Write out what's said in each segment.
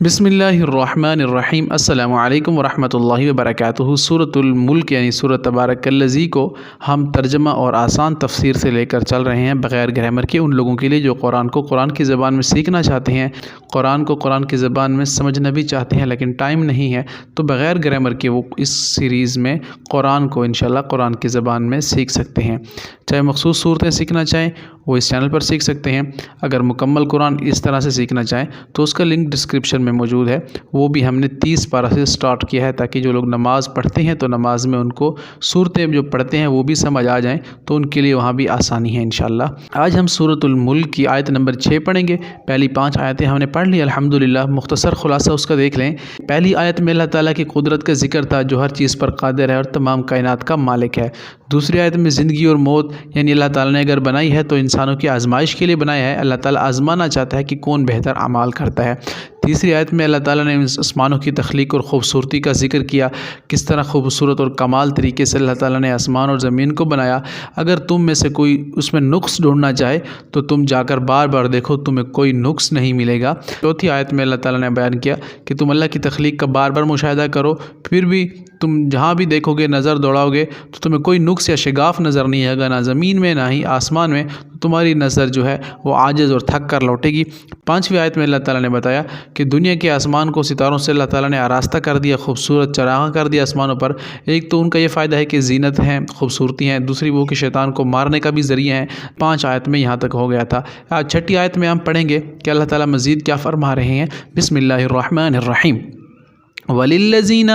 بسم اللہ الرحمن الرحیم۔ السلام علیکم ورحمۃ اللہ وبرکاتہ۔ سورۃ الملک یعنی سورۃ تبارک الذی کو ہم ترجمہ اور آسان تفسیر سے لے کر چل رہے ہیں بغیر گرامر کے، ان لوگوں کے لیے جو قرآن کو قرآن کی زبان میں سیکھنا چاہتے ہیں، قرآن کو قرآن کی زبان میں سمجھنا بھی چاہتے ہیں لیکن ٹائم نہیں ہے، تو بغیر گرامر کے وہ اس سیریز میں قرآن کو انشاءاللہ قرآن کی زبان میں سیکھ سکتے ہیں۔ چاہے مخصوص صورتیں سیکھنا چاہیں وہ اس چینل پر سیکھ سکتے ہیں، اگر مکمل قرآن اس طرح سے سیکھنا چاہیں تو اس کا لنک ڈسکرپشن میں موجود ہے، وہ بھی ہم نے 30 پارہ سے سٹارٹ کیا ہے تاکہ جو لوگ نماز پڑھتے ہیں تو نماز میں ان کو صورتیں جو پڑھتے ہیں وہ بھی سمجھ آ جائیں، تو ان کے لیے وہاں بھی آسانی ہے انشاءاللہ۔ آج ہم سورۃ الملک کی آیت نمبر 6 پڑھیں گے۔ پہلی 5 آیتیں ہم نے پڑھ لی الحمدللہ، مختصر خلاصہ اس کا دیکھ لیں۔ پہلی آیت میں اللہ تعالیٰ کی قدرت کا ذکر تھا جو ہر چیز پر قادر ہے اور تمام کائنات کا مالک ہے۔ دوسری آیت میں زندگی اور موت، یعنی اللہ تعالیٰ نے اگر بنائی ہے تو انسانوں کی آزمائش کے لیے بنایا ہے، اللہ تعالیٰ آزمانا چاہتا ہے کہ کون بہتر اعمال کرتا ہے۔ تیسری آیت میں اللہ تعالیٰ نے آسمانوں کی تخلیق اور خوبصورتی کا ذکر کیا، کس طرح خوبصورت اور کمال طریقے سے اللہ تعالیٰ نے آسمان اور زمین کو بنایا، اگر تم میں سے کوئی اس میں نقص ڈھونڈنا چاہے تو تم جا کر بار بار دیکھو، تمہیں کوئی نقص نہیں ملے گا۔ چوتھی آیت میں اللہ تعالیٰ نے بیان کیا کہ تم اللہ کی تخلیق کا بار بار مشاہدہ کرو، پھر بھی تم جہاں بھی دیکھو گے، نظر دوڑاؤ گے تو تمہیں کوئی نقص یا شگاف نظر نہیں آئے گا، نہ زمین میں نہ ہی آسمان میں، تمہاری نظر جو ہے وہ عاجز اور تھک کر لوٹے گی۔ پانچویں آیت میں اللہ تعالیٰ نے بتایا کہ دنیا کے آسمان کو ستاروں سے اللہ تعالیٰ نے آراستہ کر دیا، خوبصورت چراغاں کر دیا آسمانوں پر۔ ایک تو ان کا یہ فائدہ ہے کہ زینت ہیں، خوبصورتی ہیں، دوسری وہ کہ شیطان کو مارنے کا بھی ذریعہ ہیں۔ 5 آیت میں یہاں تک ہو گیا تھا۔ آج چھٹی آیت میں ہم پڑھیں گے کہ اللہ تعالیٰ مزید کیا فرما رہے ہیں۔ بسم اللہ الرحمن الرحیم۔ وَلِلَّذِينَ،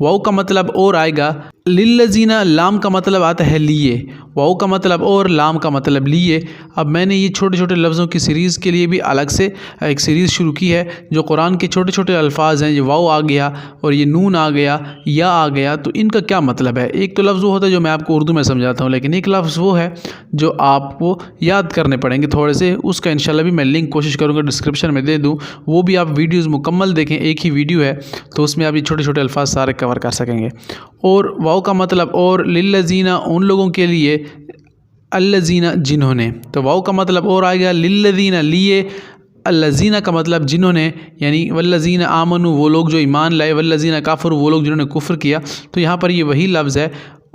واو کا مطلب اور آئے گا، للذین لام کا مطلب آتا ہے لیے، واو کا مطلب اور لام کا مطلب لیے۔ اب میں نے یہ چھوٹے چھوٹے لفظوں کی سیریز کے لیے بھی الگ سے ایک سیریز شروع کی ہے، جو قرآن کے چھوٹے چھوٹے الفاظ ہیں، یہ واو آ گیا اور یہ نون آ گیا، یا آ گیا، تو ان کا کیا مطلب ہے۔ ایک تو لفظ وہ ہوتا ہے جو میں آپ کو اردو میں سمجھاتا ہوں، لیکن ایک لفظ وہ ہے جو آپ کو یاد کرنے پڑیں گے تھوڑے سے، اس کا انشاءاللہ بھی میں لنک کوشش کروں گا ڈسکرپشن میں دے دوں، وہ بھی آپ ویڈیوز مکمل دیکھیں، ایک ہی ویڈیو ہے تو اس میں آپ یہ چھوٹے چھوٹے الفاظ سارے کور کر سکیں گے۔ اور واو کا مطلب اور، للذین ان لوگوں کے لیے، الذین جنہوں نے، تو واو کا مطلب اور آئے گا، للذین لیے، الذین کا مطلب جنہوں نے، یعنی والذین آمنوا وہ لوگ جو ایمان لائے، والذین کافروا وہ لوگ جنہوں نے کفر کیا، تو یہاں پر یہ وہی لفظ ہے،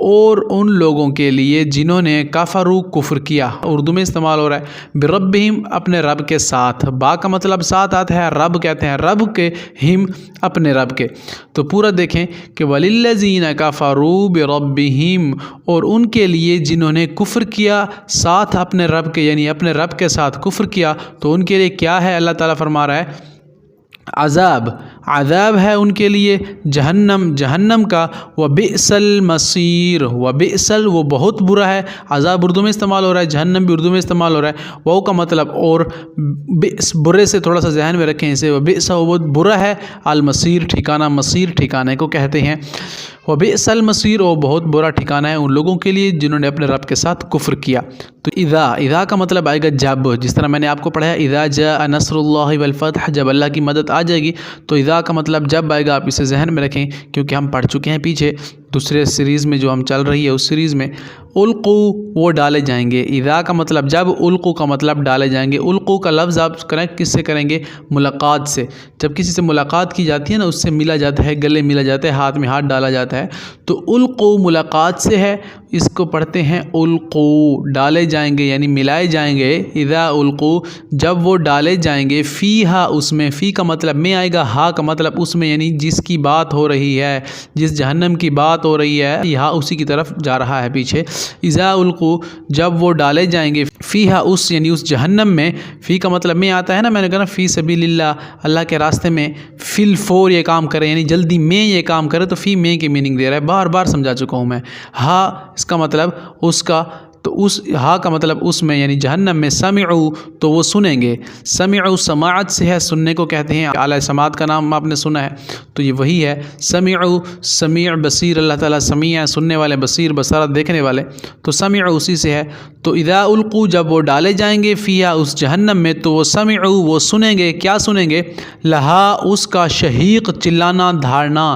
اور ان لوگوں کے لیے جنہوں نے کفروا کفر کیا، اردو میں استعمال ہو رہا ہے، بربہم اپنے رب کے ساتھ، با کا مطلب ساتھ آتا ہے، رب کہتے ہیں رب کے، ہم اپنے رب کے، تو پورا دیکھیں کہ وللذین کفروا بربہم، اور ان کے لیے جنہوں نے کفر کیا ساتھ اپنے رب کے، یعنی اپنے رب کے ساتھ کفر کیا، تو ان کے لیے کیا ہے، اللہ تعالیٰ فرما رہا ہے عذاب، عذاب ہے ان کے لیے جہنم، جہنم کا، وبئس المصیر، وبئس وہ بہت برا ہے، عذاب اردو میں استعمال ہو رہا ہے، جہنم بھی اردو میں استعمال ہو رہا ہے، وہ کا مطلب اور، بئس برے سے تھوڑا سا ذہن میں رکھیں اسے، وبئس وہ بہت برا ہے، المصیر ٹھکانہ، مصیر ٹھکانے کو کہتے ہیں، وبئس المصیر وہ بہت برا ٹھکانہ ہے ان لوگوں کے لیے جنہوں نے اپنے رب کے ساتھ کفر کیا۔ تو اذا کا مطلب آئے گا جب، جس طرح میں نے آپ کو پڑھایا اذا جاء نصر اللہ والفتح، جب اللہ کی مدد آ جائے گی، تو اذا کا مطلب جب آئے گا، آپ اسے ذہن میں رکھیں کیونکہ ہم پڑھ چکے ہیں پیچھے دوسرے سیریز میں جو ہم چل رہی ہے اس سیریز میں، القو وہ ڈالے جائیں گے، اذا کا مطلب جب، القو کا مطلب ڈالے جائیں گے۔ القو کا لفظ آپ کنیکٹ کس سے کریں گے، ملاقات سے، جب کسی سے ملاقات کی جاتی ہے نا، اس سے ملا جاتا ہے، گلے ملا جاتا ہے، ہاتھ میں ہاتھ ڈالا جاتا ہے، تو القو ملاقات سے ہے، اس کو پڑھتے ہیں القو، ڈالے جائیں گے یعنی ملائے جائیں گے، اذا القو جب وہ ڈالے جائیں گے، فیہا اس میں، فی کا مطلب میں آئے گا، ہا کا مطلب اس میں، یعنی جس کی بات ہو رہی ہے، جس جہنم کی بات ہو رہی ہے، یہاں اسی کی طرف جا رہا ہے پیچھے، اذا القو جب وہ ڈالے جائیں گے، فیہا اس یعنی اس جہنم میں، فی کا مطلب میں آتا ہے نا، میں نے کہا نا فی سبیل اللہ، اللہ کے راستے میں، فی الفور یہ کام کرے یعنی جلدی میں یہ کام کرے، تو فی میں کی میننگ دے رہا ہے، بار بار سمجھا چکا ہوں میں، ہا اس کا مطلب اس کا، تو اس ہا کا مطلب اس میں یعنی جہنم میں، سمعوا تو وہ سنیں گے، سمعوا سماعت سے ہے، سننے کو کہتے ہیں، اعلیٰ سماعت کا نام آپ نے سنا ہے، تو یہ وہی ہے، سمعوا سمیع بصیر، اللہ تعالیٰ سمیع ہے، سننے والے، بصیر بصارت دیکھنے والے، تو سمعوا اسی سے ہے۔ تو اذا القوا جب وہ ڈالے جائیں گے، فیہا اس جہنم میں، تو وہ سمعوا وہ سنیں گے، کیا سنیں گے، لہا اس کا، شہیق چلانا دھاڑنا،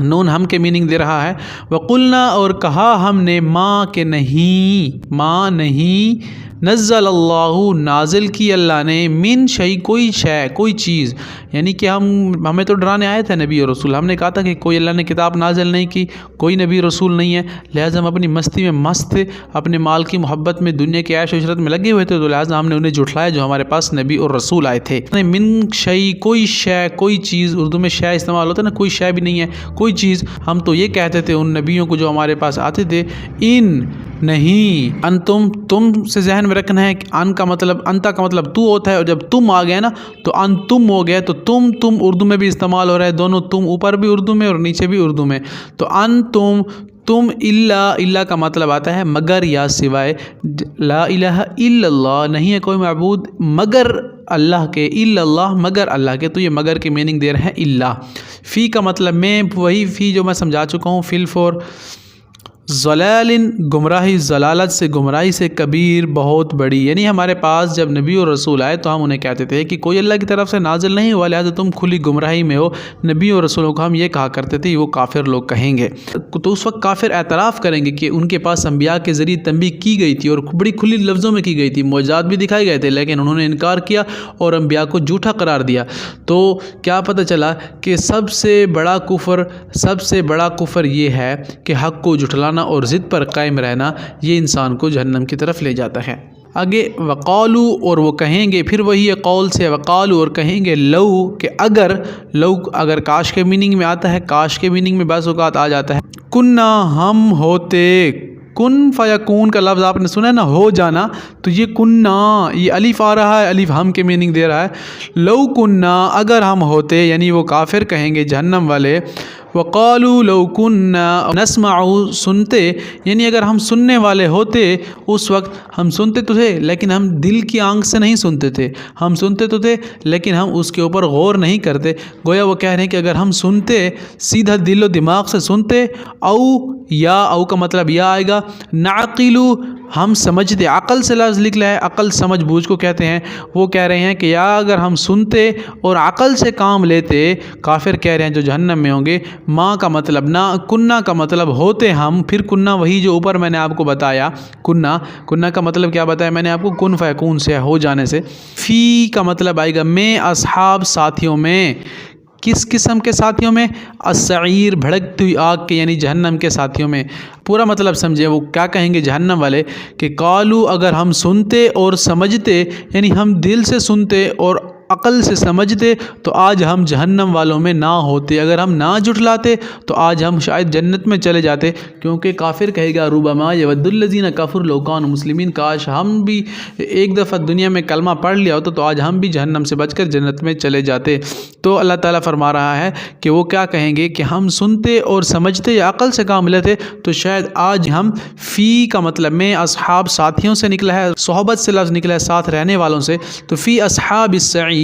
نون ہم کے میننگ دے رہا ہے۔ وقلنا اور کہا ہم نے، ماں کہ نہیں، ماں نہیں، نزل اللہ نازل کی اللہ نے، من شیء کوئی شے کوئی چیز، یعنی کہ ہمیں تو ڈرانے آئے تھے نبی اور رسول، ہم نے کہا تھا کہ کوئی اللہ نے کتاب نازل نہیں کی، کوئی نبی رسول نہیں ہے، لہٰذا ہم اپنی مستی میں مست تھے، اپنے مال کی محبت میں، دنیا کی عیش و عشرت میں لگے ہوئے تھے، تو لہٰذا ہم نے انہیں جھٹلایا جو ہمارے پاس نبی اور رسول آئے تھے۔ من شیء کوئی شے کوئی چیز، اردو میں شے استعمال ہوتا ہے نا، کوئی شے بھی نہیں ہے کوئی چیز، ہم تو یہ کہتے تھے ان نبیوں کو جو ہمارے پاس آتے تھے، ان نہیں، انتم تم سے ذہن میں رکھنا ہے کہ ان کا مطلب، انتا کا مطلب تو ہوتا ہے، اور جب تم آ گئے نا تو انتم ہو گیا، تو تم اردو میں بھی استعمال ہو رہا ہے، دونوں تم اوپر بھی اردو میں اور نیچے بھی اردو میں، تو انتم تم، اللہ کا مطلب آتا ہے مگر یا سوائے، لا الہ الا اللہ نہیں ہے کوئی معبود مگر اللہ کے، الا اللہ مگر اللہ کے، تو یہ مگر کے میننگ دے رہے ہیں اللہ۔ فی کا مطلب میں وہی فی جو میں سمجھا چکا ہوں، فل فور ضلال گمراہی، ضلالت سے گمراہی سے، کبیر بہت بڑی، یعنی ہمارے پاس جب نبی اور رسول آئے تو ہم انہیں کہتے تھے کہ کوئی اللہ کی طرف سے نازل نہیں ہوا، لہٰذا تم کھلی گمراہی میں ہو، نبی اور رسولوں کو ہم یہ کہا کرتے تھے، وہ کافر لوگ کہیں گے، تو اس وقت کافر اعتراف کریں گے کہ ان کے پاس انبیاء کے ذریعے تنبیہ کی گئی تھی اور بڑی کھلی لفظوں میں کی گئی تھی، معجزات بھی دکھائے گئے تھے، لیکن انہوں نے انکار کیا اور انبیاء کو جھوٹا قرار دیا، تو کیا پتہ چلا کہ سب سے بڑا کفر یہ ہے کہ حق کو جھٹلانا اور ضد پر قائم رہنا، یہ انسان کو جہنم کی طرف لے جاتا ہے۔ آگے وقالو اور وہ کہیں گے، پھر وہی قول سے وقالو اور کہیں گے، لو کہ اگر کاش کے میننگ میں آتا ہے، کاش کے میننگ میں بعض اوقات آ جاتا ہے، کننا ہم ہوتے، کن فیکون کا لفظ آپ نے سنا ہے نا، ہو جانا، تو یہ کننا، یہ الف آ رہا ہے، الف ہم کے میننگ دے رہا ہے، لو کننا اگر ہم ہوتے، یعنی وہ کافر کہیں گے جہنم والے، وقالوا لو كنا نسمع سنتے، یعنی اگر ہم سننے والے ہوتے، اس وقت ہم سنتے تو تھے لیکن ہم دل کی آنکھ سے نہیں سنتے تھے، ہم سنتے تو تھے لیکن ہم اس کے اوپر غور نہیں کرتے، گویا وہ کہہ رہے ہیں کہ اگر ہم سنتے، سیدھا دل و دماغ سے سنتے، او کا مطلب یا آئے گا، نعقلو ہم سمجھتے، عقل سے لفظ نکلا ہے، عقل سمجھ بوجھ کو کہتے ہیں، وہ کہہ رہے ہیں کہ یا اگر ہم سنتے اور عقل سے کام لیتے، کافر کہہ رہے ہیں جو جہنم میں ہوں گے، ماں کا مطلب نہ، کننا کا مطلب ہوتے ہم، پھر کننا وہی جو اوپر میں نے آپ کو بتایا، کننا کا مطلب کیا بتایا میں نے آپ کو، کن فیکون سے، ہو جانے سے، فی کا مطلب آئے گا میں، اصحاب ساتھیوں میں، کس قسم کے ساتھیوں میں، السعیر بھڑکتی ہوئی آگ کے، یعنی جہنم کے ساتھیوں میں، پورا مطلب سمجھے، وہ کیا کہیں گے جہنم والے کہ قالو اگر ہم سنتے اور سمجھتے، یعنی ہم دل سے سنتے اور عقل سے سمجھتے تو آج ہم جہنم والوں میں نہ ہوتے، اگر ہم نہ جھٹلاتے تو آج ہم شاید جنت میں چلے جاتے، کیونکہ کافر کہے گا ربما یود الذین کفروا لو کانوا مسلمین، کاش ہم بھی ایک دفعہ دنیا میں کلمہ پڑھ لیا ہوتا تو آج ہم بھی جہنم سے بچ کر جنت میں چلے جاتے۔ تو اللہ تعالیٰ فرما رہا ہے کہ وہ کیا کہیں گے کہ ہم سنتے اور سمجھتے یا عقل سے کام لیتے تو شاید آج ہم، فی کا مطلب میں اصحاب ساتھیوں سے نکلا ہے، صحبت سے لفظ نکلا ہے، ساتھ رہنے والوں سے، تو فی اصحاب السعیر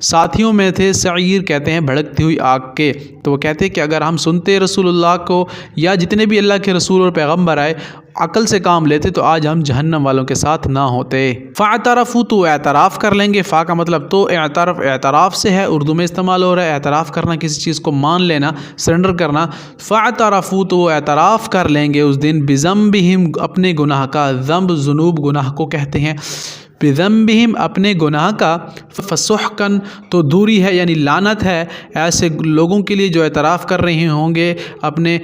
ساتھیوں میں تھے، سعیر کہتے ہیں بھڑکتی ہوئی آگ کے، تو وہ کہتے ہیں کہ اگر ہم سنتے رسول اللہ کو یا جتنے بھی اللہ کے رسول اور پیغمبر آئے، عقل سے کام لیتے تو آج ہم جہنم والوں کے ساتھ نہ ہوتے۔ فاعترفوا تو اعتراف کر لیں گے، فا کا مطلب تو، اعتراف سے ہے، اردو میں استعمال ہو رہا ہے، اعتراف کرنا، کسی چیز کو مان لینا، سرنڈر کرنا، فاعترفوا تو وہ اعتراف کر لیں گے اس دن، بذنبہم اپنے گناہ کا، ذنب ذنوب گناہ کو کہتے ہیں، بذنبہم اپنے گناہ کا، فسحقاً تو دوری ہے، یعنی لعنت ہے ایسے لوگوں کے لیے جو اعتراف کر رہے ہوں گے اپنے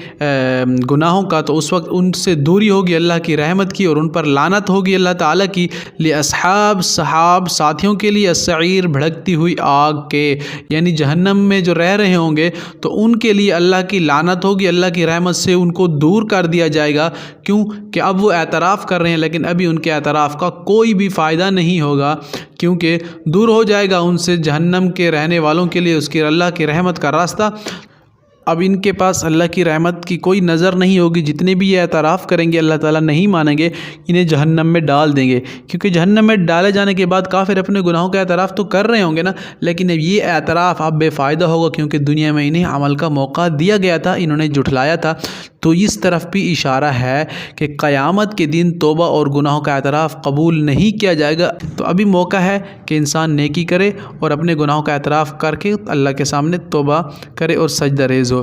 گناہوں کا، تو اس وقت ان سے دوری ہوگی اللہ کی رحمت کی اور ان پر لعنت ہوگی اللہ تعالیٰ کی، لأصحاب صحاب ساتھیوں کے لیے، السعیر بھڑکتی ہوئی آگ کے، یعنی جہنم میں جو رہ رہے ہوں گے تو ان کے لیے اللہ کی لعنت ہوگی، اللہ کی رحمت سے ان کو دور کر دیا جائے گا، کیوں کہ اب وہ اعتراف کر رہے ہیں لیکن ابھی ان کے اعتراف کا کوئی بھی فائدہ نہیں ہوگا، کیونکہ دور ہو جائے گا ان سے جہنم کے رہنے والوں کے لیے اس کی اللہ کی رحمت کا راستہ، اب ان کے پاس اللہ کی رحمت کی کوئی نظر نہیں ہوگی، جتنے بھی یہ اعتراف کریں گے اللہ تعالیٰ نہیں مانیں گے، انہیں جہنم میں ڈال دیں گے، کیونکہ جہنم میں ڈالے جانے کے بعد کافر اپنے گناہوں کا اعتراف تو کر رہے ہوں گے نا، لیکن اب یہ اعتراف اب بے فائدہ ہوگا، کیونکہ دنیا میں انہیں عمل کا موقع دیا گیا تھا، انہوں نے جھٹلایا تھا، تو اس طرف بھی اشارہ ہے کہ قیامت کے دن توبہ اور گناہوں کا اعتراف قبول نہیں کیا جائے گا، تو ابھی موقع ہے کہ انسان نیکی کرے اور اپنے گناہوں کا اعتراف کر کے اللہ کے سامنے توبہ کرے اور سجدہ ریز ہو۔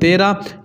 13।